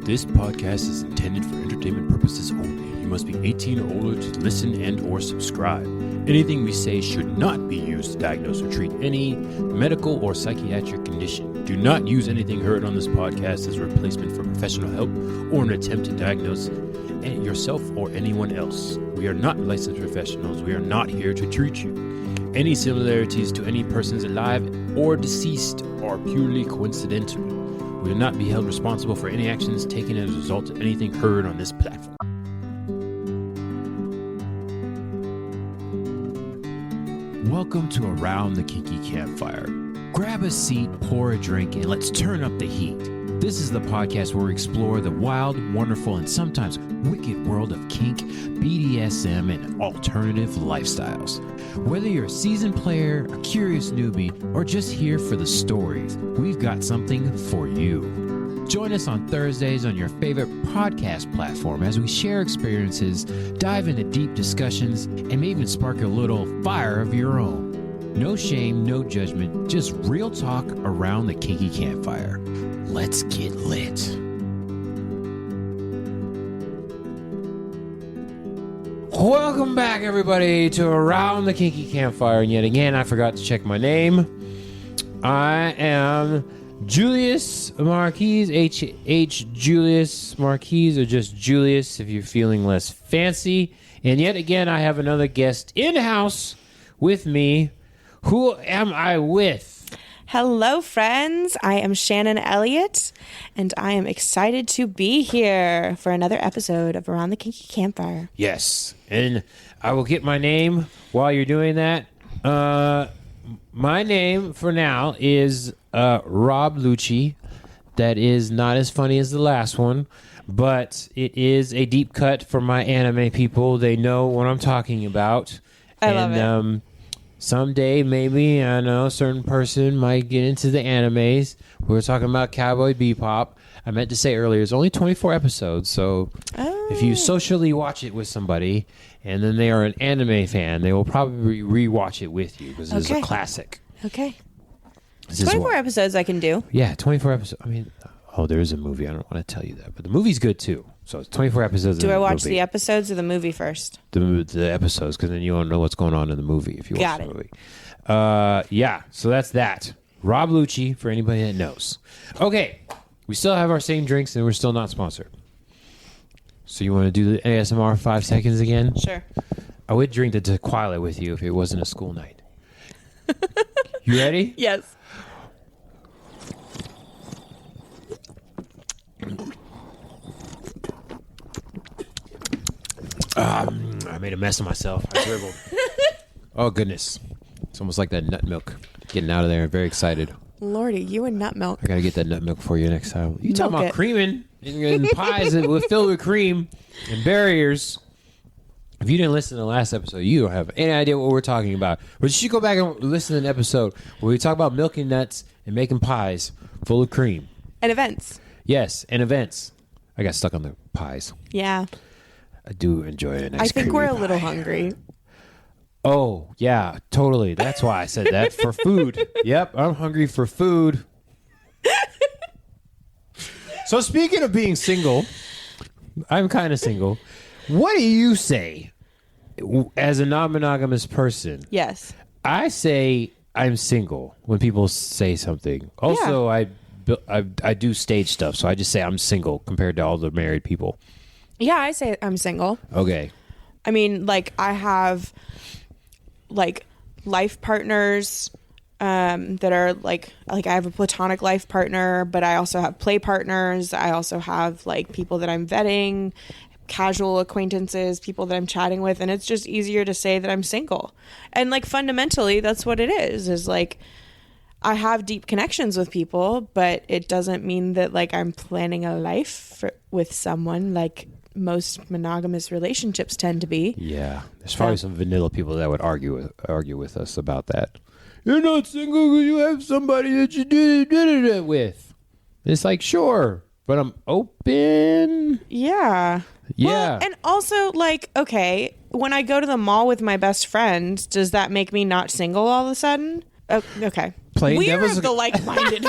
This podcast is intended for entertainment purposes only. You must be 18 or older to listen and or subscribe. Anything we say should not be used to diagnose or treat any medical or psychiatric condition. Do not use anything heard on this podcast as a replacement for professional help or an attempt to diagnose yourself or anyone else. We are not licensed professionals. We are not here to treat you. Any similarities to any persons alive or deceased are purely coincidental. We will not be held responsible for any actions taken as a result of anything heard on this platform. Welcome to Around the Kinky Campfire. Grab a seat, pour a drink, and let's turn up the heat. This is the podcast where we explore the wild, wonderful, and sometimes wicked world of kink, BDSM, and alternative lifestyles. Whether you're a seasoned player, a curious newbie, or just here for the stories, we've got something for you. Join us on Thursdays on your favorite podcast platform as we share experiences, dive into deep discussions, and maybe even spark a little fire of your own. No shame, no judgment, just real talk around the kinky campfire. Let's get lit. Welcome back, everybody, to Around the Kinky Campfire. And yet again, I forgot to check my name. I am Julius Marquise, H. Julius Marquise, or just Julius if you're feeling less fancy. And yet again, I have another guest in-house with me. Who am I with? Hello, friends. I am Shannon Elliott, and I am excited to be here for another episode of Around the Kinky Campfire. Yes, and I will get my name while you're doing that. My name for now is Rob Lucci. That is not as funny as the last one, but it is a deep cut for my anime people. They know what I'm talking about. I love it. Someday, maybe, I know, a certain person might get into the animes. We were talking about Cowboy Bebop. I meant to say earlier, it's only 24 episodes, so if you socially watch it with somebody, and then they are an anime fan, they will probably rewatch it with you, because it's a classic. Okay. 24 episodes I can do. Yeah, 24 episodes. I mean, there is a movie. I don't want to tell you that, but the movie's good, too. So it's 24 episodes. Do I watch the episodes or the movie first? The episodes, because then you won't know what's going on in the movie if you watch the movie. Yeah, so that's that. Rob Lucci, for anybody that knows. Okay, we still have our same drinks, and we're still not sponsored. So you want to do the ASMR 5 seconds again? Sure. I would drink the tequila with you if it wasn't a school night. You ready? Yes. I made a mess of myself. I dribbled. Oh, goodness. It's almost like that nut milk. Getting out of there. I'm very excited. Lordy, you and nut milk. I got to get that nut milk for you next time. You talking about creaming and pies that were filled with cream and barriers. If you didn't listen to the last episode, you don't have any idea what we're talking about. But you should go back and listen to an episode where we talk about milking nuts and making pies full of cream. And events. Yes, and events. I got stuck on the pies. Yeah. I do enjoy a nice I think we're a pie. little hungry. Oh, yeah, totally. That's why I said that. For food. Yep, I'm hungry for food. So speaking of being single, I'm kind of single. What do you say as a non-monogamous person? Yes. I say I'm single when people say something. Also, I do stage stuff, so I just say I'm single compared to all the married people. Yeah, I say I'm single. Okay. I mean, like, I have, like, life partners that are, like I have a platonic life partner, but I also have play partners. I also have, like, people that I'm vetting, casual acquaintances, people that I'm chatting with, and it's just easier to say that I'm single. And, like, fundamentally, that's what it is, like, I have deep connections with people, but it doesn't mean that, like, I'm planning a life with someone, like most monogamous relationships tend to be. Yeah, there's probably some vanilla people that would argue with us about that. You're not single because you have somebody that you did it with. It's like, sure, but I'm open. Yeah. Yeah. Well, and also, like, okay, when I go to the mall with my best friend, does that make me not single all of a sudden? Oh, okay. Playing we devil's are the like-minded.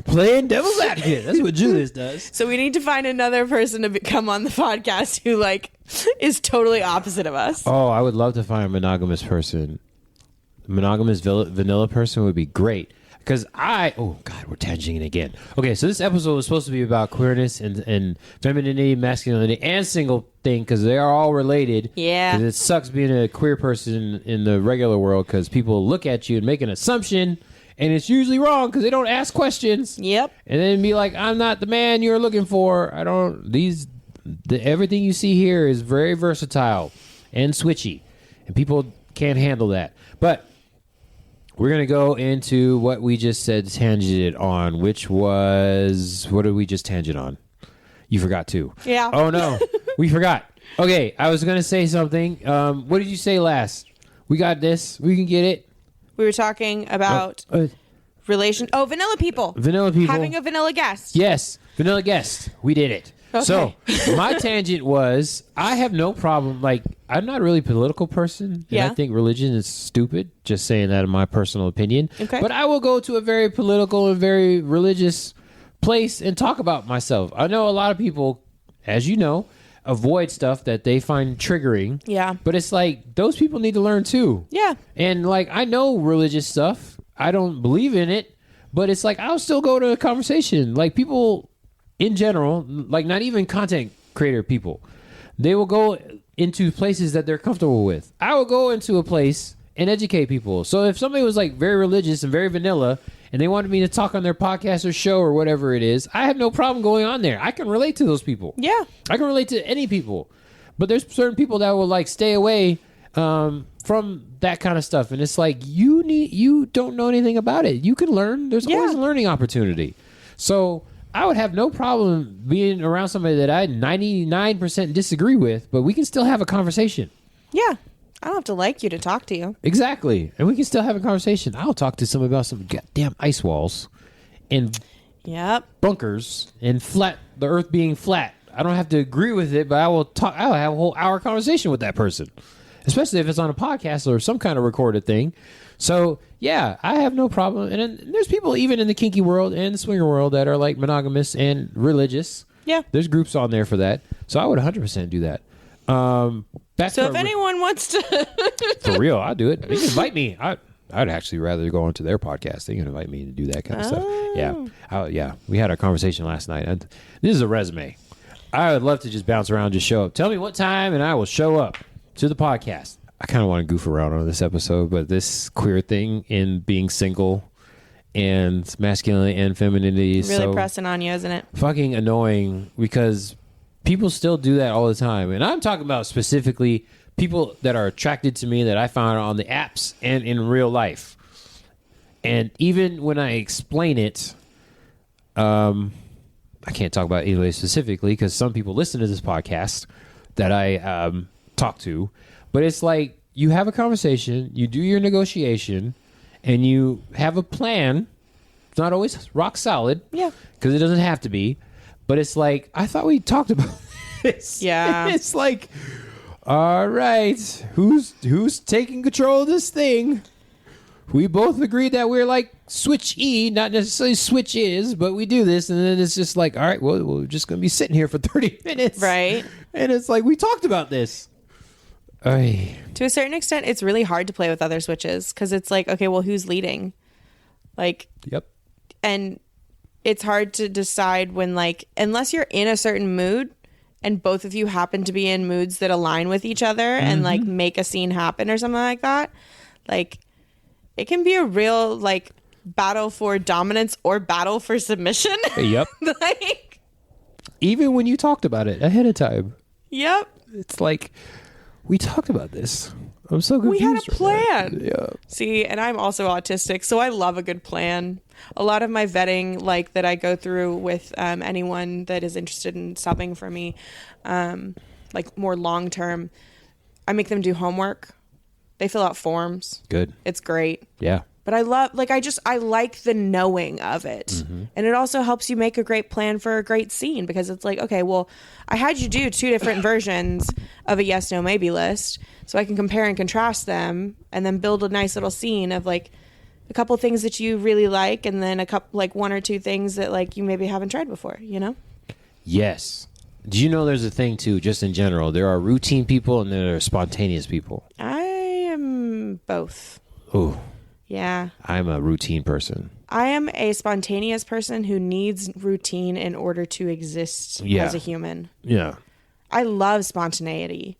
Playing devil's advocate. That's what Julius does. So we need to find another person to come on the podcast who like is totally opposite of us. Oh, I would love to find a monogamous person. Monogamous vanilla person would be great. Because oh God, we're tangenting again. Okay, so this episode was supposed to be about queerness and femininity, masculinity, and single thing because they are all related. Yeah. Because it sucks being a queer person in the regular world because people look at you and make an assumption, and it's usually wrong because they don't ask questions. Yep. And then be like, I'm not the man you're looking for. Everything you see here is very versatile and switchy, and people can't handle that. But we're going to go into what we just said tangented on, which was... What did we just tangent on? You forgot too. Yeah. Oh, no. We forgot. Okay, I was going to say something. What did you say last? We got this. We can get it. We were talking about vanilla people. Vanilla people. Having a vanilla guest. Yes, vanilla guest. We did it. Okay. So my tangent was I have no problem. Like, I'm not really a political person. And I think religion is stupid. Just saying that in my personal opinion. Okay. But I will go to a very political and very religious place and talk about myself. I know a lot of people, as you know, avoid stuff that they find triggering. Yeah. But it's like those people need to learn too. Yeah. And like I know religious stuff. I don't believe in it. But it's like I'll still go to a conversation. Like people... In general, like not even content creator people, they will go into places that they're comfortable with. I will go into a place and educate people. So if somebody was like very religious and very vanilla and they wanted me to talk on their podcast or show or whatever it is, I have no problem going on there. I can relate to those people. Yeah. I can relate to any people. But there's certain people that will like stay away from that kind of stuff. And it's like, you don't know anything about it. You can learn. There's always a learning opportunity. So I would have no problem being around somebody that I 99% disagree with, but we can still have a conversation. Yeah. I don't have to like you to talk to you. Exactly. And we can still have a conversation. I'll talk to somebody about some goddamn ice walls and bunkers and the earth being flat. I don't have to agree with it, but I'll have a whole hour conversation with that person, especially if it's on a podcast or some kind of recorded thing. So, yeah, I have no problem. And then there's people even in the kinky world and the swinger world that are like monogamous and religious. Yeah. There's groups on there for that. So I would 100% do that. So if anyone wants to... For real, I'll do it. They can invite me. I'd actually rather go onto their podcast. They can invite me to do that kind of stuff. Yeah. We had our conversation last night. This is a resume. I would love to just bounce around, just show up. Tell me what time and I will show up to the podcast. I kind of want to goof around on this episode, but this queer thing in being single and masculinity and femininity is really pressing on you, isn't it? Fucking annoying because people still do that all the time. And I'm talking about specifically people that are attracted to me that I found on the apps and in real life. And even when I explain it, I can't talk about anybody specifically because some people listen to this podcast that I talk to. But it's like you have a conversation, you do your negotiation, and you have a plan. It's not always rock solid. Yeah. Because it doesn't have to be. But it's like, I thought we talked about this. Yeah. It's like, all right, who's taking control of this thing? We both agreed that we're like switch E, not necessarily switch is, but we do this. And then it's just like, all right, well, we're just going to be sitting here for 30 minutes. Right. And it's like, we talked about this. To a certain extent, it's really hard to play with other switches because it's like, okay, well, who's leading? Like, yep. And it's hard to decide when, like, unless you're in a certain mood and both of you happen to be in moods that align with each other and like make a scene happen or something like that, like it can be a real like battle for dominance or battle for submission. Yep. Like, even when you talked about it ahead of time. Yep. It's like, we talked about this. I'm so confused. We had a plan. Yeah. See, and I'm also autistic, so I love a good plan. A lot of my vetting, like that I go through with anyone that is interested in subbing for me, like more long term, I make them do homework. They fill out forms. Good. It's great. Yeah. But I love, like, I like the knowing of it. Mm-hmm. And it also helps you make a great plan for a great scene because it's like, okay, well, I had you do 2 different versions of a yes, no, maybe list so I can compare and contrast them and then build a nice little scene of like, a couple things that you really like, and then a couple, like one or two things that like you maybe haven't tried before, you know? Yes. Do you know there's a thing too, just in general, there are routine people and there are spontaneous people. I am both. Ooh. Yeah. I'm a routine person. I am a spontaneous person who needs routine in order to exist as a human. Yeah. I love spontaneity.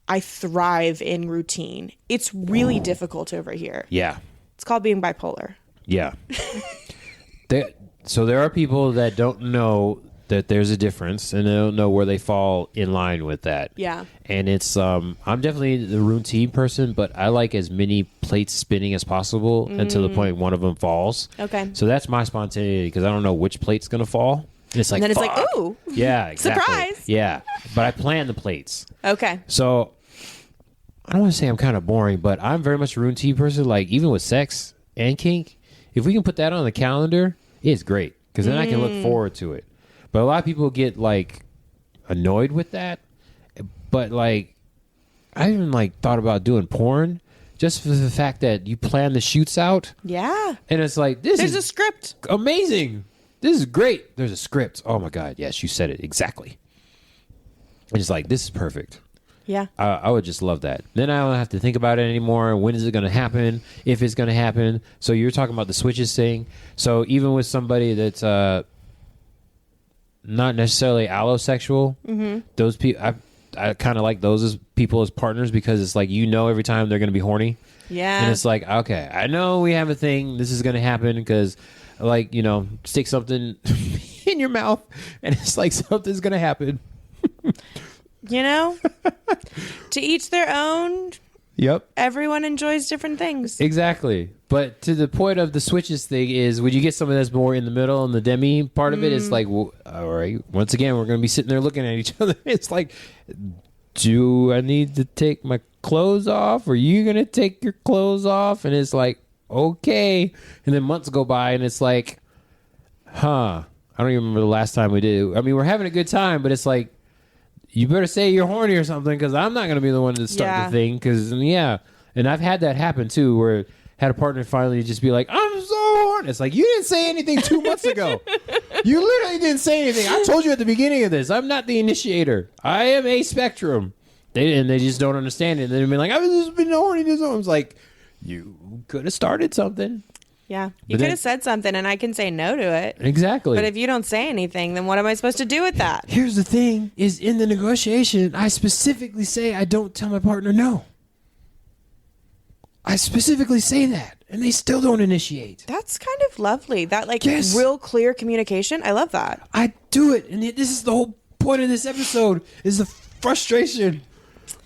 I thrive in routine. It's really difficult over here. Yeah. It's called being bipolar. Yeah. So there are people that don't know that there's a difference and they don't know where they fall in line with that. Yeah. And it's I'm definitely the routine person, but I like as many plates spinning as possible until the point one of them falls. Okay. So that's my spontaneity because I don't know which plate's going to fall. And it's like, and then fuck. it's like, ooh. Yeah, exactly. Surprise. Yeah. But I plan the plates. Okay. So I don't want to say I'm kind of boring, but I'm very much a routine person. Like even with sex and kink, if we can put that on the calendar, it's great because then I can look forward to it. But a lot of people get like annoyed with that. But like, I even like thought about doing porn just for the fact that you plan the shoots out. Yeah. And it's like, There's a script. Amazing. This is great. There's a script. Oh my God. Yes, you said it exactly. It's like, this is perfect. Yeah. I would just love that. Then I don't have to think about it anymore. When is it going to happen? If it's going to happen. So you're talking about the switches thing. So even with somebody that's not necessarily allosexual, those people, I kind of like those as people as partners because it's like, you know, every time they're going to be horny. Yeah. And it's like, okay, I know we have a thing. This is going to happen because, like, you know, stick something in your mouth and it's like something's going to happen. You know, to each their own. Yep. Everyone enjoys different things. Exactly. But to the point of the switches thing is when you get something that's more in the middle and the demi part of it, it's like, well, all right, once again, we're going to be sitting there looking at each other. It's like, do I need to take my clothes off? Or are you going to take your clothes off? And it's like, okay. And then months go by and it's like, I don't even remember the last time we did it. I mean, we're having a good time, but it's like, you better say you're horny or something because I'm not going to be the one to start the thing. Because, and I've had that happen too where I had a partner finally just be like, I'm so horny. It's like, you didn't say anything 2 months ago. You literally didn't say anything. I told you at the beginning of this. I'm not the initiator. I am a spectrum. They just don't understand it. And they've been like, I've just been horny this one. I was like, you could have started something. Yeah. You could have said something and I can say no to it. Exactly. But if you don't say anything, then what am I supposed to do with that? Here's the thing is in the negotiation, I specifically say I don't tell my partner no. I specifically say that and they still don't initiate. That's kind of lovely. That real clear communication. I love that. I do it. And this is the whole point of this episode is the frustration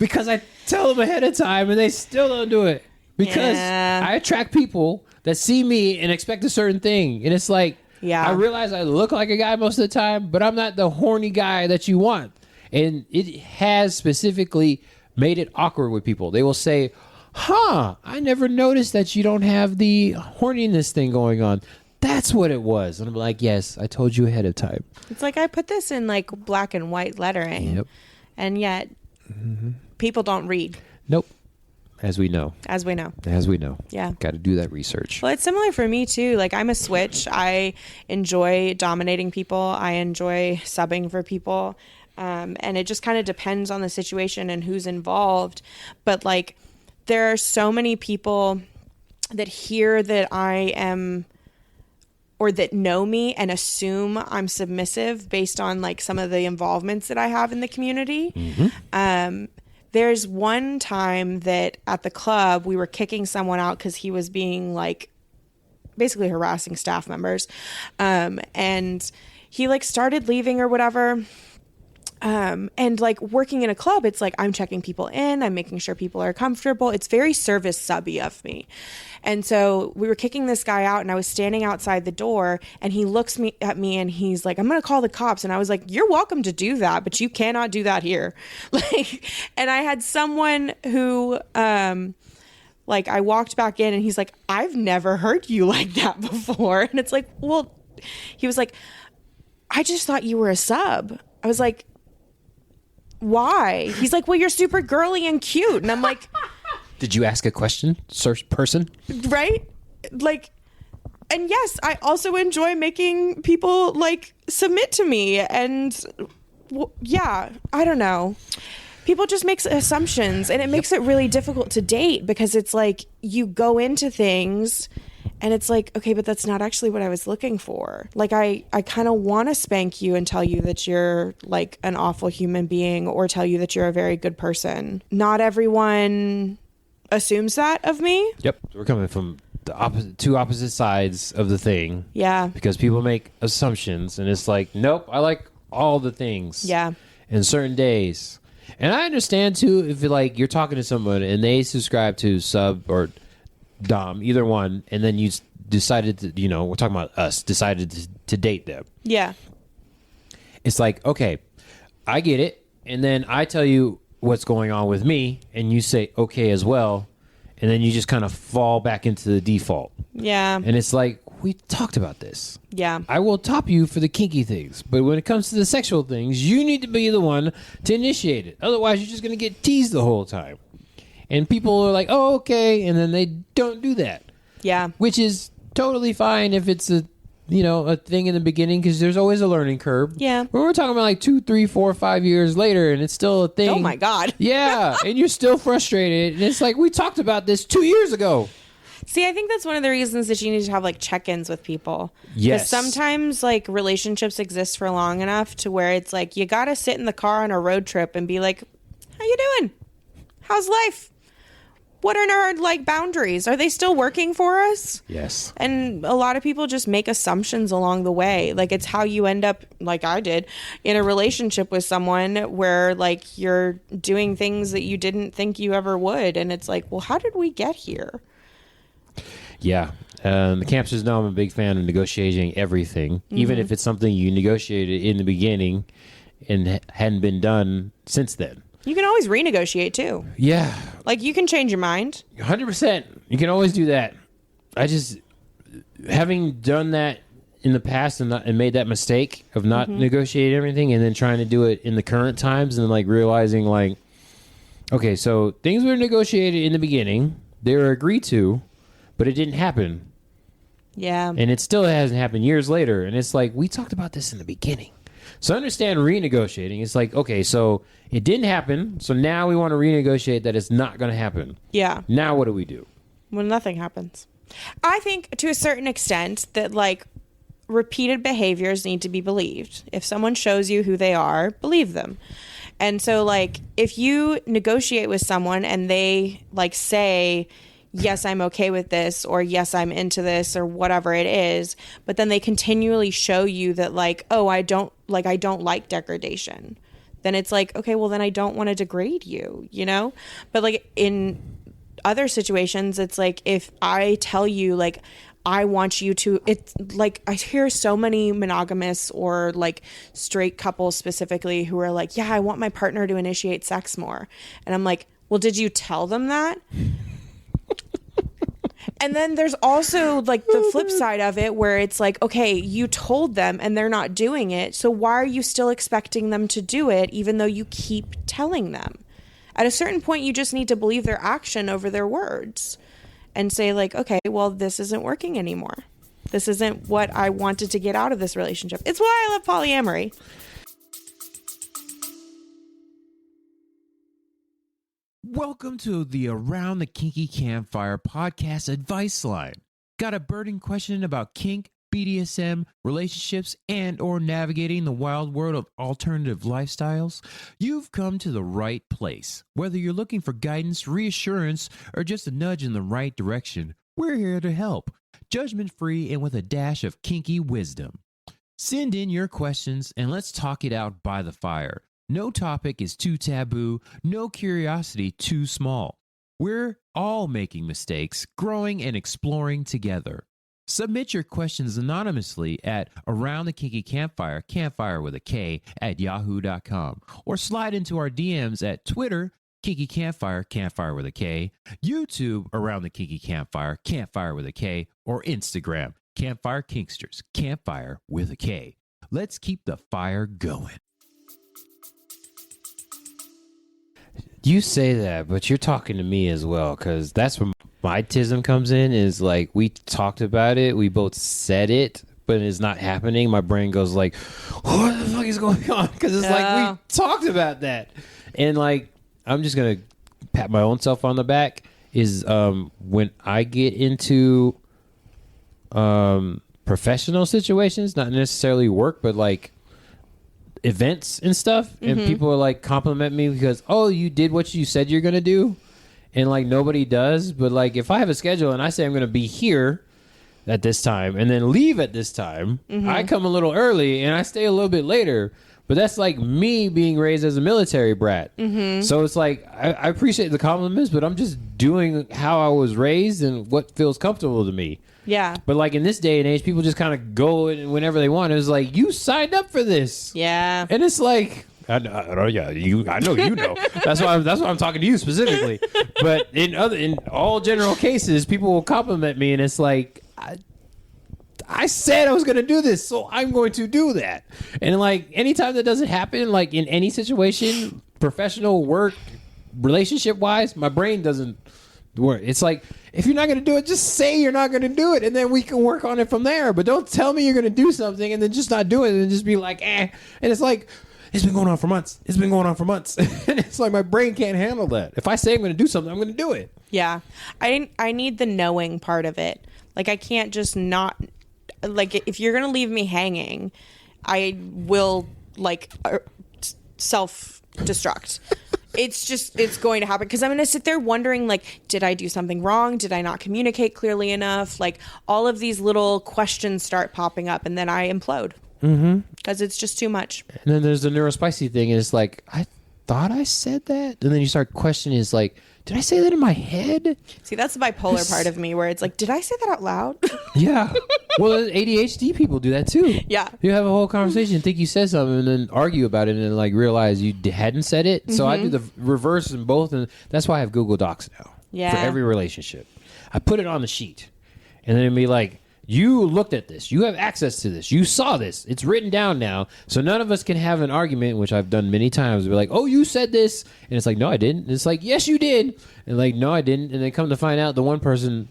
because I tell them ahead of time and they still don't do it because I attract people that see me and expect a certain thing. And it's like, I realize I look like a guy most of the time, but I'm not the horny guy that you want. And it has specifically made it awkward with people. They will say, I never noticed that you don't have the horniness thing going on. That's what it was. And I'm like, yes, I told you ahead of time. It's like I put this in like black and white lettering. Yep. And yet people don't read. Nope. As we know. Yeah. Got to do that research. Well, it's similar for me too. Like I'm a switch. I enjoy dominating people. I enjoy subbing for people. And it just kind of depends on the situation and who's involved. But like there are so many people that hear that I am or that know me and assume I'm submissive based on like some of the involvements that I have in the community. There's one time that at the club, we were kicking someone out because he was being like basically harassing staff members. And he like started leaving or whatever. And like working in a club, it's like I'm checking people in, I'm making sure people are comfortable. It's very service subby of me. And so we were kicking this guy out and I was standing outside the door and he looks at me and he's like, I'm going to call the cops. And I was like, you're welcome to do that, but you cannot do that here. Like, and I had someone who, like I walked back in and he's like, I've never heard you like that before. And it's like, well, he was like, I just thought you were a sub. I was like, why? He's like, well, you're super girly and cute. And I'm like, did you ask a question, person? Right? like, and yes, I also enjoy making people like submit to me. And yeah, I don't know. People just make assumptions, and it makes it really difficult to date, because it's like you go into things and it's like, okay, but that's not actually what I was looking for. Like, I kind of want to spank you and tell you that you're like an awful human being, or tell you that you're a very good person. Not everyone assumes that of me. Yep. We're coming from the two opposite sides of the thing. Yeah. Because people make assumptions, and it's like, nope, I like all the things. Yeah. In certain days. And I understand too, if like you're talking to someone and they subscribe to sub or dom, either one, and then you decided to, you know, we're talking about us, decided to date them. Yeah. It's like, okay, I get it. And then I tell you what's going on with me, and you say okay as well, and then you just kind of fall back into the default. Yeah. And it's like, we talked about this. Yeah. I will top you for the kinky things, but when it comes to the sexual things, you need to be the one to initiate it. Otherwise, you're just going to get teased the whole time. And people are like, oh, okay, and then they don't do that. Yeah. Which is totally fine if it's a thing in the beginning, because there's always a learning curve. Yeah. But we're talking about like 2, 3, 4, 5 years later, and it's still a thing. Oh my God. Yeah, and you're still frustrated, and it's like, we talked about this 2 years ago. See, I think that's one of the reasons that you need to have like check-ins with people. Yes. Because sometimes like relationships exist for long enough to where it's like you got to sit in the car on a road trip and be like, how you doing? How's life? What are our like boundaries? Are they still working for us? Yes. And a lot of people just make assumptions along the way. Like, it's how you end up, like I did, in a relationship with someone where like you're doing things that you didn't think you ever would. And it's like, well, how did we get here? Yeah. The campsters know I'm a big fan of negotiating everything, even if it's something you negotiated in the beginning and hadn't been done since then. You can always renegotiate too. Yeah. Like, you can change your mind. 100%. You can always do that. I just, having done that in the past and made that mistake of not negotiating everything, and then trying to do it in the current times, and like realizing like, okay, so things were negotiated in the beginning, they were agreed to, but it didn't happen. Yeah. And it still hasn't happened years later. And it's like, we talked about this in the beginning. So understand renegotiating. It's like, okay, so it didn't happen. So now we want to renegotiate that it's not going to happen. Yeah. Now what do we do? When nothing happens. I think to a certain extent that like repeated behaviors need to be believed. If someone shows you who they are, believe them. And so like if you negotiate with someone and they like say, yes, I'm okay with this, or yes, I'm into this, or whatever it is, but then they continually show you that like, oh, I don't like degradation, then it's like, okay, well then I don't want to degrade you, you know? But like in other situations, it's like if I tell you like, I want you to, it's like I hear so many monogamous or like straight couples specifically who are like, yeah, I want my partner to initiate sex more. And I'm like, well, did you tell them that? And then there's also like the flip side of it where it's like, okay, you told them and they're not doing it. So why are you still expecting them to do it even though you keep telling them? At a certain point, you just need to believe their action over their words and say like, okay, well, this isn't working anymore. This isn't what I wanted to get out of this relationship. It's why I love polyamory. Welcome to the Around the Kinky Campfire podcast advice line. Got a burning question about kink, BDSM, relationships, and or navigating the wild world of alternative lifestyles? You've come to the right place. Whether you're looking for guidance, reassurance, or just a nudge in the right direction, we're here to help. Judgment-free and with a dash of kinky wisdom. Send in your questions and let's talk it out by the fire. No topic is too taboo, no curiosity too small. We're all making mistakes, growing and exploring together. Submit your questions anonymously at Around the Kinky Campfire, campfire with a K, at yahoo.com, or slide into our DMs at Twitter, Kinky Campfire, campfire with a K, YouTube, Around the Kinky Campfire, campfire with a K, or Instagram, Campfire Kinksters, campfire with a K. Let's keep the fire going. You say that, but you're talking to me as well, because that's what my tism comes in is like, we talked about it, we both said it, but it's not happening. My brain goes like, what the fuck is going on? Because it's like, we talked about that. And like, I'm just going to pat my own self on the back is when I get into professional situations, not necessarily work, but like events and stuff, and people are like compliment me because, oh, you did what you said you're gonna do, and like nobody does. But like if I have a schedule and I say I'm gonna be here at this time and then leave at this time, I come a little early and I stay a little bit later. But that's like me being raised as a military brat. So it's like I appreciate the compliments, but I'm just doing how I was raised and what feels comfortable to me. Yeah. But like in this day and age, people just kind of go whenever they want. It was like, you signed up for this. Yeah. And it's like, I know you know. That's why I'm talking to you specifically. But in all general cases, people will compliment me, and it's like, I said I was going to do this, so I'm going to do that. And like anytime that doesn't happen, like in any situation, professional, work, relationship wise, my brain doesn't work. It's like, if you're not going to do it, just say you're not going to do it, and then we can work on it from there. But don't tell me you're going to do something and then just not do it and just be like, eh. And it's like, it's been going on for months. It's been going on for months. And it's like my brain can't handle that. If I say I'm going to do something, I'm going to do it. Yeah. I need the knowing part of it. Like, I can't just not, like, if you're going to leave me hanging, I will, like, self-destruct. It's going to happen because I'm going to sit there wondering, like, did I do something wrong? Did I not communicate clearly enough? Like, all of these little questions start popping up, and then I implode because it's just too much. And then there's the neurospicy thing, and it's like, I thought I said that, and then you start questioning, it's like, did I say that in my head? See, that's the bipolar part of me where it's like, did I say that out loud? Yeah. Well, ADHD people do that too. Yeah. You have a whole conversation, think you said something, and then argue about it, and then like realize you hadn't said it. So I do the reverse in both, and that's why I have Google Docs now. Yeah. For every relationship. I put it on the sheet, and then it'd be like, you looked at this. You have access to this. You saw this. It's written down now. So none of us can have an argument, which I've done many times. We're like, oh, you said this. And it's like, no, I didn't. And it's like, yes, you did. And like, no, I didn't. And they come to find out the one person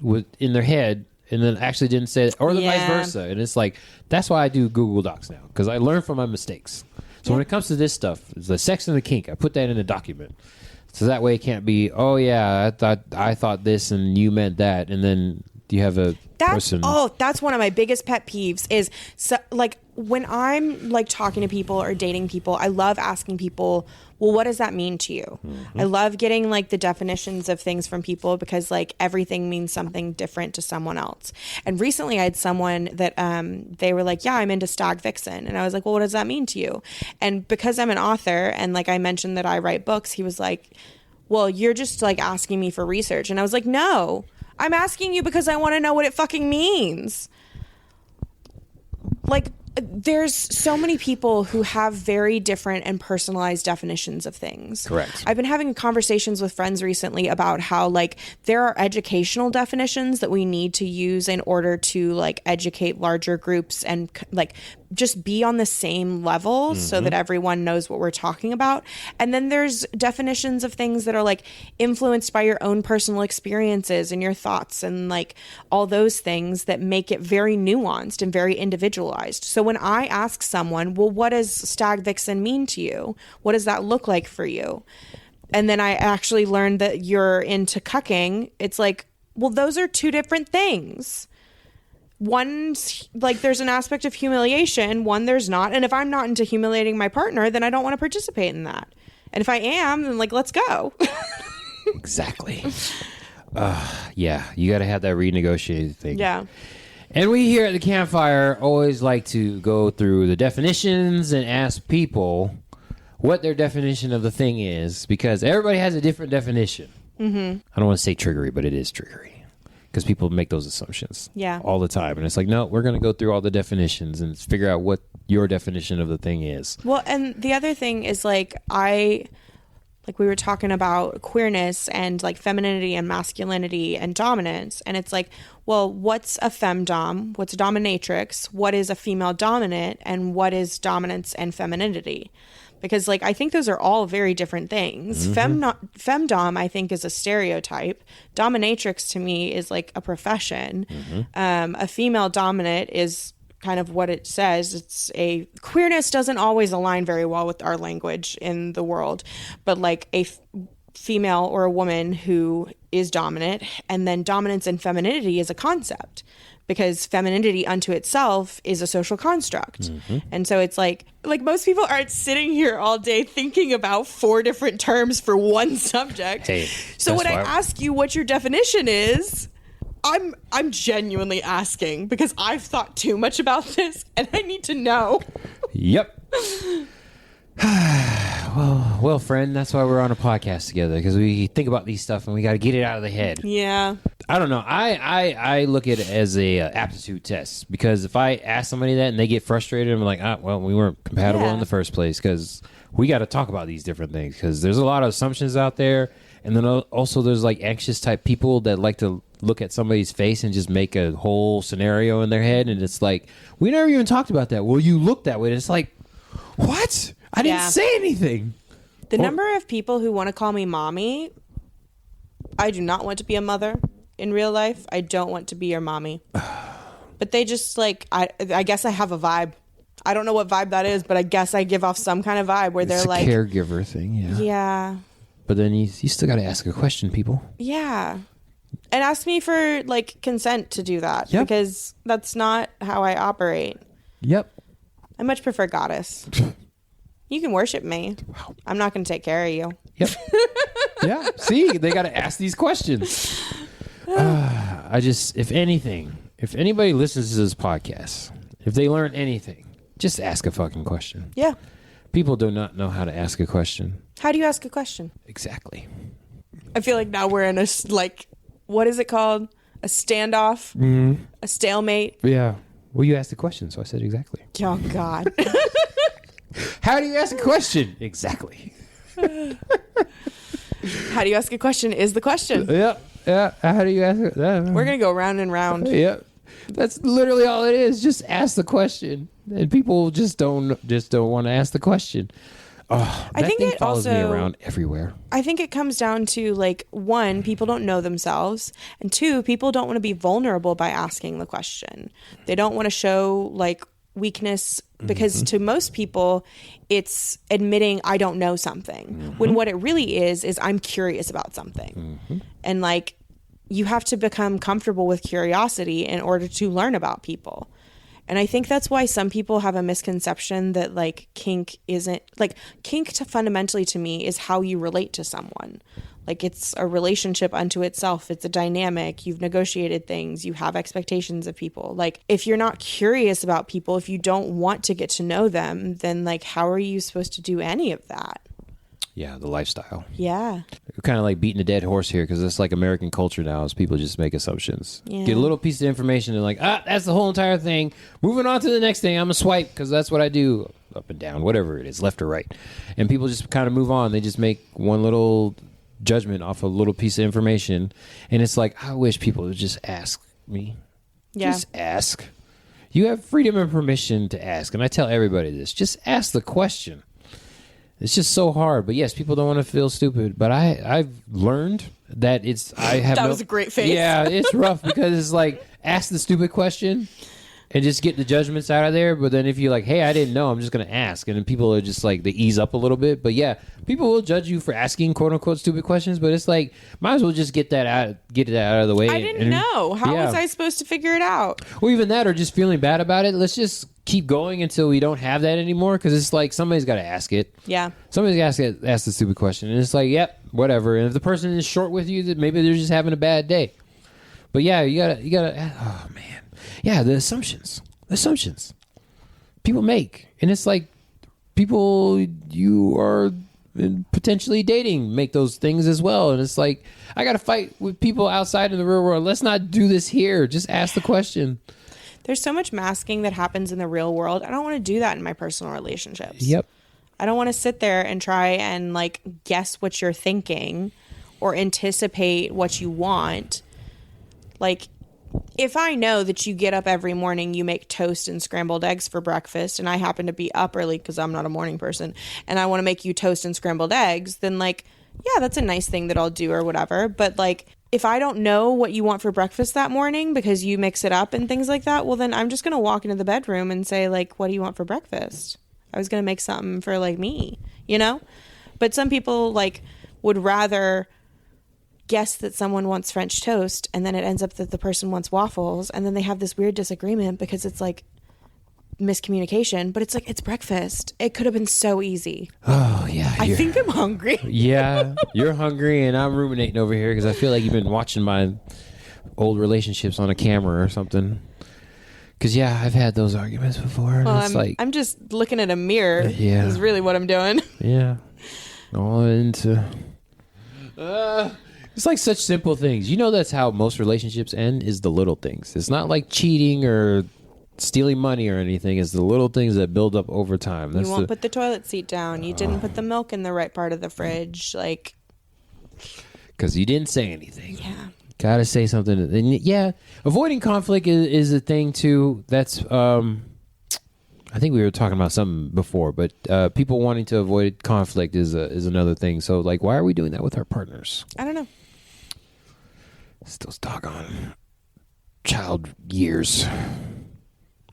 was in their head and then actually didn't say it, or the vice versa. And it's like, that's why I do Google Docs now, because I learn from my mistakes. So when it comes to this stuff, it's the sex and the kink. I put that in a document. So that way it can't be, oh, yeah, I thought this and you meant that. And then you have a person. Oh, that's one of my biggest pet peeves is, so, like, when I'm like talking to people or dating people, I love asking people, well, what does that mean to you? I love getting like the definitions of things from people because like everything means something different to someone else. And recently I had someone that they were like, yeah, I'm into stag vixen. And I was like, well, what does that mean to you? And because I'm an author and like I mentioned that I write books, he was like, well, you're just like asking me for research. And I was like, no, I'm asking you because I want to know what it fucking means. Like, there's so many people who have very different and personalized definitions of things. Correct. I've been having conversations with friends recently about how like there are educational definitions that we need to use in order to like educate larger groups and like just be on the same level so that everyone knows what we're talking about. And then there's definitions of things that are like influenced by your own personal experiences and your thoughts and like all those things that make it very nuanced and very individualized. So when I ask someone, well, what does stag vixen mean to you? What does that look like for you? And then I actually learned that you're into cucking. It's like, well, those are two different things. One's like there's an aspect of humiliation, one there's not. And if I'm not into humiliating my partner, then I don't want to participate in that. And if I am, then like, let's go. Exactly. Yeah, you got to have that renegotiated thing. Yeah. And we here at the campfire always like to go through the definitions and ask people what their definition of the thing is, because everybody has a different definition. I don't want to say triggery, but it is triggery. Because people make those assumptions all the time. And it's like, no, we're going to go through all the definitions and figure out what your definition of the thing is. Well, and the other thing is like, we were talking about queerness and like femininity and masculinity and dominance. And it's like, well, what's a femdom? What's a dominatrix? What is a female dominant? And what is dominance and femininity? because like I think those are all very different things. Femdom I think is a stereotype. Dominatrix to me is like a profession. A female dominant is kind of what it says. It's a queerness doesn't always align very well with our language in the world, but like a female or a woman who is dominant, and then dominance and femininity is a concept, because femininity unto itself is a social construct. And so it's like most people aren't sitting here all day thinking about 4 different terms for one subject. Hey, so when I ask you what your definition is, I'm genuinely asking because I've thought too much about this and I need to know. Yep. Well, friend, that's why we're on a podcast together, because we think about these stuff and we got to get it out of the head. Yeah. I don't know. I look at it as a aptitude test, because if I ask somebody that and they get frustrated, I'm like, well, we weren't compatible in the first place, because we got to talk about these different things, because there's a lot of assumptions out there. And then also there's like anxious type people that like to look at somebody's face and just make a whole scenario in their head. And it's like, we never even talked about that. Well, you look that way. And it's like, what? I didn't say anything. The number of people who want to call me mommy, I do not want to be a mother in real life. I don't want to be your mommy. But they just like, I guess I have a vibe. I don't know what vibe that is, but I guess I give off some kind of vibe where they're like, caregiver thing. Yeah. Yeah. But then you still got to ask a question, people. Yeah. And ask me for like consent to do that, because that's not how I operate. Yep. I much prefer goddess. You can worship me. Wow. I'm not going to take care of you. Yep. Yeah. See, they got to ask these questions. If anybody listens to this podcast, if they learn anything, just ask a fucking question. Yeah. People do not know how to ask a question. How do you ask a question? Exactly. I feel like now we're in a, like, what is it called? A standoff? A stalemate? Yeah. Well, you asked the question, so I said exactly. Oh, God. How do you ask a question? Exactly. How do you ask a question is the question. Yeah. Yeah. How do you ask it? We're going to go round and round. Yeah. That's literally all it is. Just ask the question. And people just don't want to ask the question. Oh, I think it follows also me around everywhere. I think it comes down to like, 1, people don't know themselves, and 2, people don't want to be vulnerable by asking the question. They don't want to show like weakness, because to most people it's admitting I don't know something, when what it really is I'm curious about something. And like, you have to become comfortable with curiosity in order to learn about people. And I think that's why some people have a misconception that like kink isn't like fundamentally to me is how you relate to someone. Like, it's a relationship unto itself. It's a dynamic. You've negotiated things. You have expectations of people. Like, if you're not curious about people, if you don't want to get to know them, then like, how are you supposed to do any of that? Yeah, the lifestyle. Yeah. We're kind of like beating a dead horse here, because it's like American culture now is people just make assumptions. Yeah. Get a little piece of information and like, that's the whole entire thing. Moving on to the next thing. I'm going to swipe because that's what I do. Up and down, whatever it is, left or right. And people just kind of move on. They just make one little judgment off a little piece of information. And it's like, I wish people would just ask me. Yeah. Just ask. You have freedom and permission to ask. And I tell everybody this. Just ask the question. It's just so hard. But yes, people don't want to feel stupid. But I've learned that that was a great face. Yeah, it's rough because it's like, ask the stupid question and just get the judgments out of there. But then if you're like, hey, I didn't know, I'm just going to ask. And then people are just like, they ease up a little bit. But yeah, people will judge you for asking quote unquote stupid questions. But it's like, might as well just get that out of the way. I didn't know. How was I supposed to figure it out? Well, even that, or just feeling bad about it. Let's just keep going until we don't have that anymore. Because it's like, somebody's got to ask it. Yeah. Somebody's got to ask the stupid question. And it's like, yep, whatever. And if the person is short with you, that maybe they're just having a bad day. But yeah, you gotta, oh man. Yeah, the assumptions people make. And it's like, people you are potentially dating make those things as well. And it's like, I got to fight with people outside in the real world. Let's not do this here. Just ask the question. There's so much masking that happens in the real world. I don't want to do that in my personal relationships. Yep. I don't want to sit there and try and like guess what you're thinking or anticipate what you want. Like, if I know that you get up every morning, you make toast and scrambled eggs for breakfast, and I happen to be up early because I'm not a morning person, and I want to make you toast and scrambled eggs, then like, yeah, that's a nice thing that I'll do or whatever. But like, if I don't know what you want for breakfast that morning because you mix it up and things like that, well, then I'm just going to walk into the bedroom and say like, what do you want for breakfast? I was going to make something for like me, you know? But some people like would rather guess that someone wants French toast, and then it ends up that the person wants waffles, and then they have this weird disagreement because it's like miscommunication, but it's like, it's breakfast. It could have been so easy. Oh yeah, I think I'm hungry. Yeah, you're hungry, and I'm ruminating over here because I feel like you've been watching my old relationships on a camera or something. Because yeah, I've had those arguments before. And Well, it's like, I'm just looking at a mirror. Yeah. Is really what I'm doing. yeah, all into. It's like such simple things. You know, that's how most relationships end, is the little things. It's not like cheating or stealing money or anything. It's the little things that build up over time. You won't put the toilet seat down. You didn't put the milk in the right part of the fridge. Like, because you didn't say anything. yeah. Gotta say something. And yeah, avoiding conflict is a thing too. That's I think we were talking about something before, but people wanting to avoid conflict is another thing. So like, why are we doing that with our partners? I don't know. It's those doggone child years.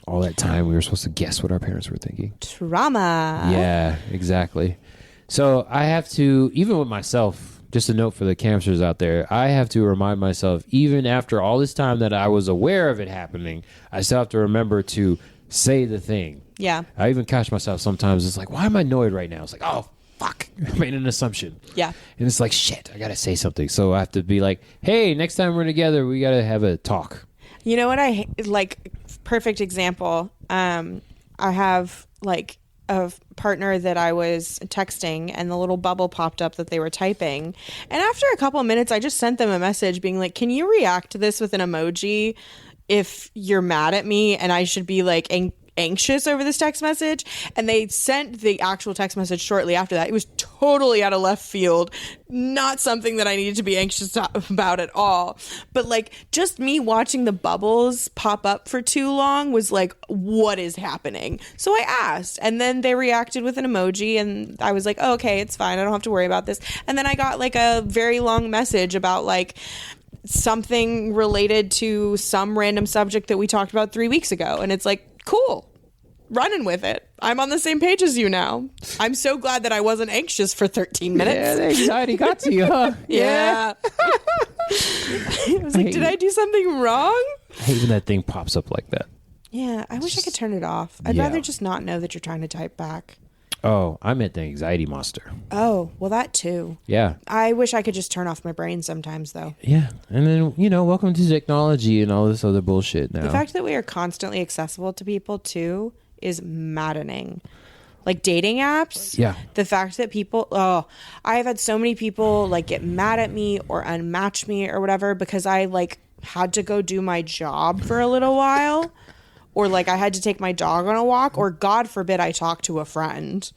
All that time we were supposed to guess what our parents were thinking. Trauma. Yeah, exactly. So I have to, even with myself, just a note for the campsters out there, I have to remind myself, even after all this time that I was aware of it happening, I still have to remember to say the thing. Yeah. I even catch myself sometimes. It's like, why am I annoyed right now? It's like, oh, fuck. I made an assumption. Yeah. And it's like, shit, I got to say something. So I have to be like, hey, next time we're together, we got to have a talk. You know what I like? Perfect example. I have like a partner that I was texting, and the little bubble popped up that they were typing. And after a couple of minutes, I just sent them a message being like, can you react to this with an emoji if you're mad at me and I should be like anxious over this text message? And they sent the actual text message shortly after that. It was totally out of left field, not something that I needed to be anxious about at all. But like, just me watching the bubbles pop up for too long was like, what is happening? So I asked, and then they reacted with an emoji, and I was like, oh, okay, it's fine, I don't have to worry about this. And then I got like a very long message about like something related to some random subject that we talked about 3 weeks ago, and it's like, cool, running with it. I'm on the same page as you now. I'm so glad that I wasn't anxious for 13 minutes. Yeah, the anxiety got to you, huh? Yeah. I was like, did I do something wrong? I hate when that thing pops up like that. Yeah, I wish I could turn it off. I'd rather just not know that you're trying to type back. Oh, I meant the anxiety monster. Oh, well, that too. Yeah. I wish I could just turn off my brain sometimes, though. Yeah. And then, you know, welcome to technology and all this other bullshit now. The fact that we are constantly accessible to people, too, is maddening. Like dating apps. Yeah. The fact that people, I've had so many people like get mad at me or unmatch me or whatever because I like had to go do my job for a little while, or like I had to take my dog on a walk, or God forbid I talk to a friend.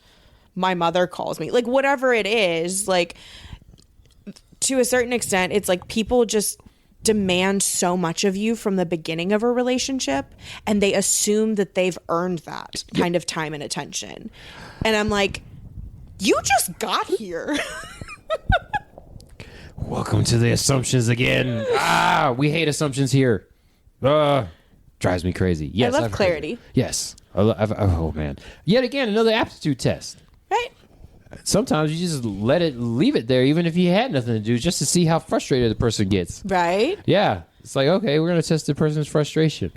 My mother calls me, like whatever it is, like to a certain extent, it's like people just demand so much of you from the beginning of a relationship, and they assume that they've earned that kind of time and attention. And I'm like, you just got here. Welcome to the assumptions again. We hate assumptions here. Drives me crazy. Yes, I love clarity. Yes. Oh man. Yet again, another aptitude test. Right. Sometimes you just leave it there, even if you had nothing to do, just to see how frustrated the person gets. Right. Yeah. It's like, okay, we're going to test the person's frustration.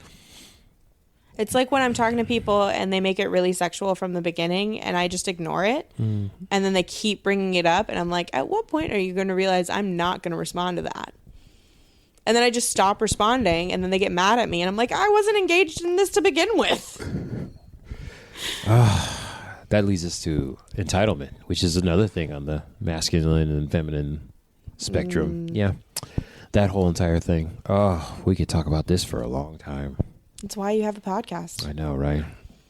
It's like when I'm talking to people and they make it really sexual from the beginning and I just ignore it. And then they keep bringing it up. And I'm like, at what point are you going to realize I'm not going to respond to that? And then I just stop responding, and then they get mad at me. And I'm like, I wasn't engaged in this to begin with. That leads us to entitlement, which is another thing on the masculine and feminine spectrum. Yeah. That whole entire thing. Oh, we could talk about this for a long time. That's why you have a podcast. I know, right?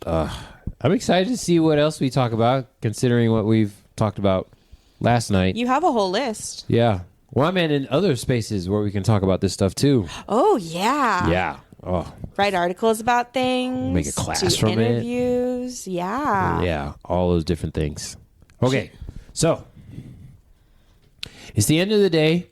I'm excited to see what else we talk about, considering what we've talked about last night. You have a whole list. Yeah. Well, I mean, in other spaces where we can talk about this stuff too. Oh, yeah. Yeah. Oh, Write articles about things. Make a class do from interviews. Yeah. yeah. All those different things. Okay. So it's the end of the day,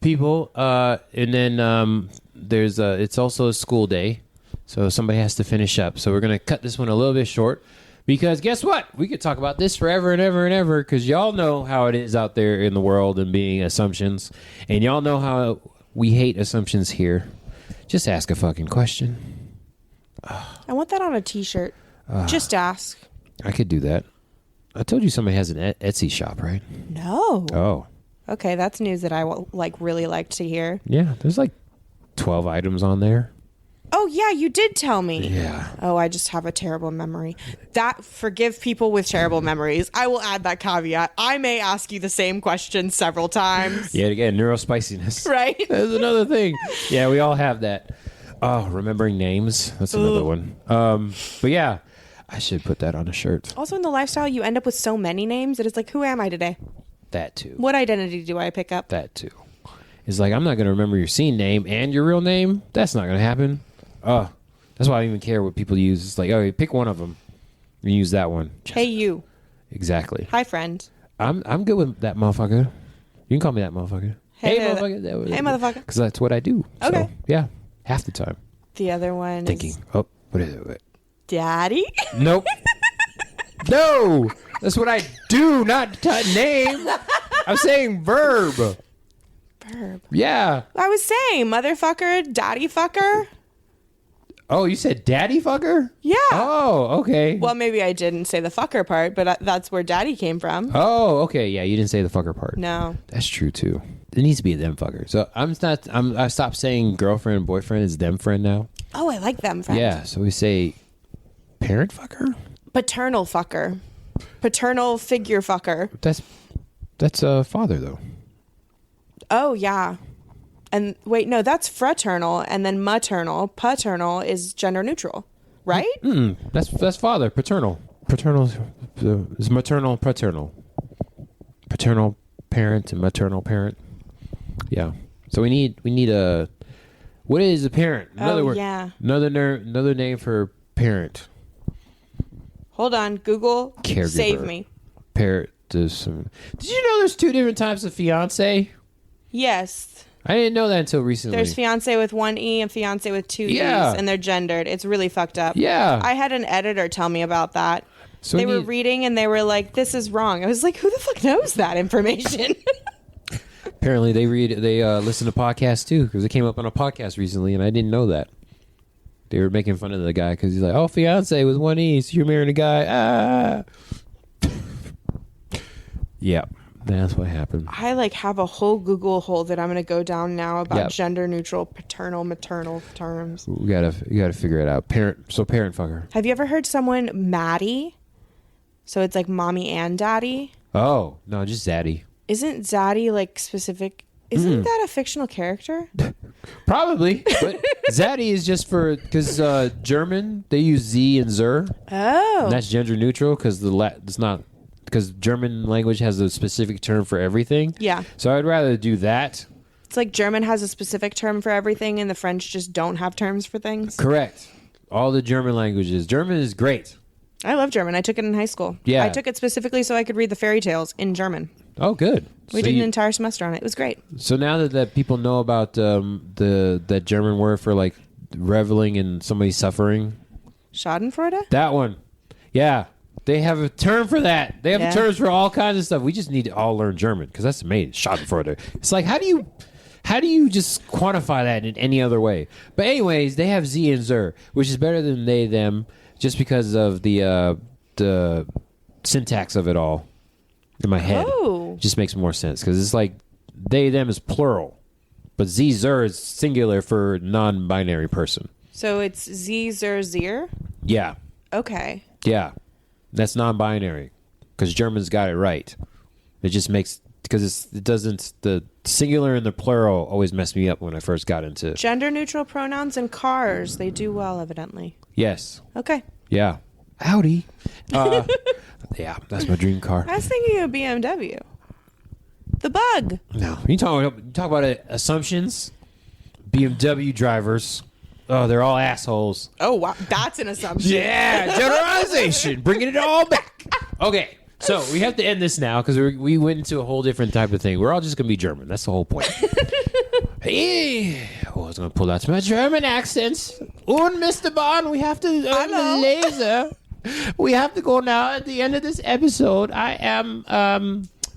people. And then there's it's also a school day. So somebody has to finish up. So we're going to cut this one a little bit short. Because guess what? We could talk about this forever and ever and ever because y'all know how it is out there in the world and being assumptions. And y'all know how we hate assumptions here. Just ask a fucking question. I want that on a t-shirt. Just ask. I could do that. I told you somebody has an Etsy shop, right? No. Oh. Okay, that's news that I really like to hear. Yeah, there's like 12 items on there. Oh, yeah, you did tell me. Yeah. Oh, I just have a terrible memory. Forgive people with terrible memories. I will add that caveat. I may ask you the same question several times. Yeah, again, neurospiciness. Right? That's another thing. Yeah, we all have that. Oh, remembering names. That's another one. But yeah, I should put that on a shirt. Also, in the lifestyle, you end up with so many names that it's like, who am I today? That too. What identity do I pick up? That too. It's like, I'm not going to remember your scene name and your real name. That's not going to happen. That's why I don't even care what people use. It's like, oh, pick one of them and use that one. Hey, you. Exactly. Hi, friend. I'm good with that motherfucker. You can call me that motherfucker. Hey motherfucker. Hey, motherfucker. Because that's what I do. Okay. So, yeah. Half the time. The other one Thinking. is Oh, what is it? Daddy? Nope. No. That's what I do, not name. I'm saying verb. Verb. Yeah. I was saying motherfucker, daddy fucker. Oh, you said daddy fucker? Yeah. Oh, okay. Well, maybe I didn't say the fucker part, but that's where daddy came from. Oh, okay. Yeah, you didn't say the fucker part. No. That's true too. It needs to be a them fucker. So I stopped saying girlfriend and boyfriend. It's them friend now. Oh, I like them, friend. Yeah. So we say parent fucker. Paternal fucker. Paternal figure fucker. That's father though. Oh, yeah. And wait, no, that's fraternal, and then maternal. Paternal is gender neutral, right? That's father. Paternal. Paternal is maternal. Paternal. Paternal parent and maternal parent. Yeah. So we need a. What is a parent? Another word. Yeah. Another name for parent. Hold on, Google. Caregiver. Save me. Parent. Did you know there's 2 different types of fiance? Yes. I didn't know that until recently. There's fiance with 1 E and fiance with 2 E's, and they're gendered. It's really fucked up. Yeah. I had an editor tell me about that. So they were reading and they were like, this is wrong. I was like, who the fuck knows that information? Apparently they listen to podcasts too, because it came up on a podcast recently and I didn't know that. They were making fun of the guy because he's like, oh, fiance with 1 E, so you're marrying a guy. Yeah. That's what happened. I have a whole Google hole that I'm going to go down now about gender neutral paternal maternal terms. You gotta figure it out. Parent fucker. Have you ever heard someone Maddie? So it's like mommy and daddy. Oh no, just Zaddy. Isn't Zaddy specific? Isn't that a fictional character? Probably, but Zaddy is just for because German they use Z and Zer. Oh, and that's gender neutral because it's not. Because German language has a specific term for everything. Yeah. So I'd rather do that. It's like German has a specific term for everything and the French just don't have terms for things. Correct. All the German languages. German is great. I love German. I took it in high school. Yeah. I took it specifically so I could read the fairy tales in German. Oh, good. We did an entire semester on it. It was great. So now that people know about that German word for reveling in somebody suffering. Schadenfreude? That one. Yeah. They have a term for that. They have terms for all kinds of stuff. We just need to all learn German because that's amazing. Schadenfreude. It's like, how do you just quantify that in any other way? But anyways, they have Z and Zer, which is better than they, them, just because of the syntax of it all in my head. Oh. It just makes more sense because it's like they, them is plural, but Z, Zer is singular for non-binary person. So it's Z, Zer, Zier? Yeah. Okay. Yeah. That's non-binary because Germans got it right. It just makes because it doesn't the singular and the plural always messed me up when I first got into gender neutral pronouns and cars. They do well, evidently. Yes. Okay. Yeah. Audi. Yeah, that's my dream car. I was thinking of BMW. The bug. No. You talk about assumptions? BMW drivers. Oh, they're all assholes. Oh, wow. That's an assumption. Yeah, generalization. Bringing it all back. Okay, so we have to end this now because we went into a whole different type of thing. We're all just going to be German. That's the whole point. Hey, I was going to pull out my German accents. Und Mr. Bond, we have to earn the laser. We have to go now at the end of this episode. I am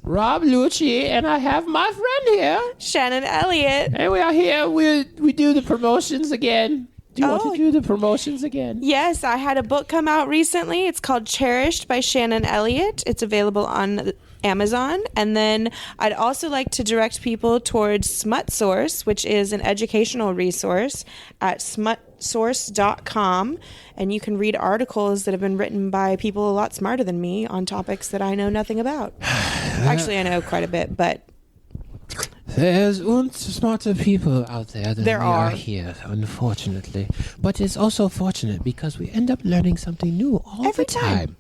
Rob Lucci, and I have my friend here, Shannon Elliott. and we are here. We do the promotions again. Do you want to do the promotions again? Yes, I had a book come out recently. It's called Cherished by Shannon Elliott. It's available on Amazon. And then I'd also like to direct people towards Smut Source, which is an educational resource at smutsource.com. And you can read articles that have been written by people a lot smarter than me on topics that I know nothing about. Actually, I know quite a bit, but there's smarter people out there than There we are. are here, unfortunately. But it's also fortunate because we end up learning something new all Every the time.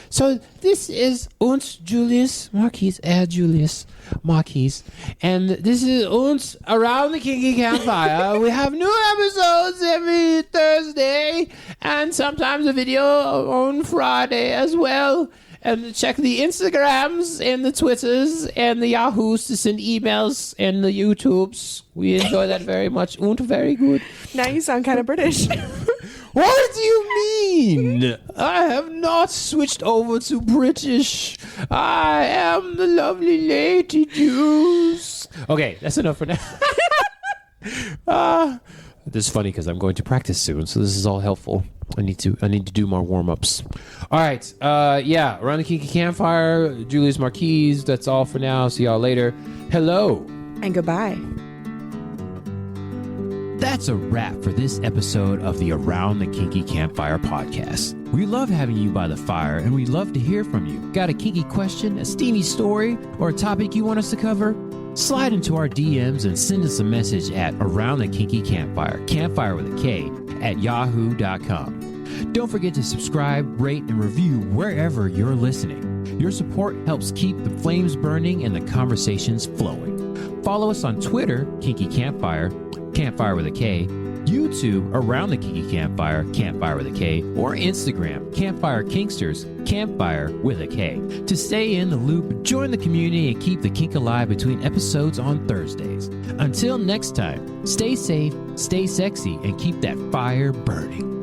So this is uns Julius Marquis, Julius Marquis, and this is uns Around the Kinky Campfire. We have new episodes every Thursday and sometimes a video on Friday as well. And check the Instagrams and the Twitters and the Yahoos to send emails and the YouTubes. We enjoy that very much. Und very good. now you sound kind of British. What do you mean? I have not switched over to British. I am the lovely lady Juice. Okay, that's enough for now. This is funny because I'm going to practice soon, so this is all helpful. I need to do more warm-ups. All right. Around the Kinky Campfire, Julius Marquis. That's all for now. See y'all later. Hello. And goodbye. That's a wrap for this episode of the Around the Kinky Campfire podcast. We love having you by the fire, and we'd love to hear from you. Got a kinky question, a steamy story, or a topic you want us to cover? Slide into our DMs and send us a message at Around the Kinky Campfire, campfire with a K, at yahoo.com. Don't forget to subscribe, rate, and review wherever you're listening. Your support helps keep the flames burning and the conversations flowing. Follow us on Twitter, Kinky Campfire, campfire with a K, YouTube, Around the Kinky Campfire, campfire with a K, or Instagram, Campfire Kinksters, campfire with a K. To stay in the loop, join the community and keep the kink alive between episodes on Thursdays. Until next time, stay safe, stay sexy, and keep that fire burning.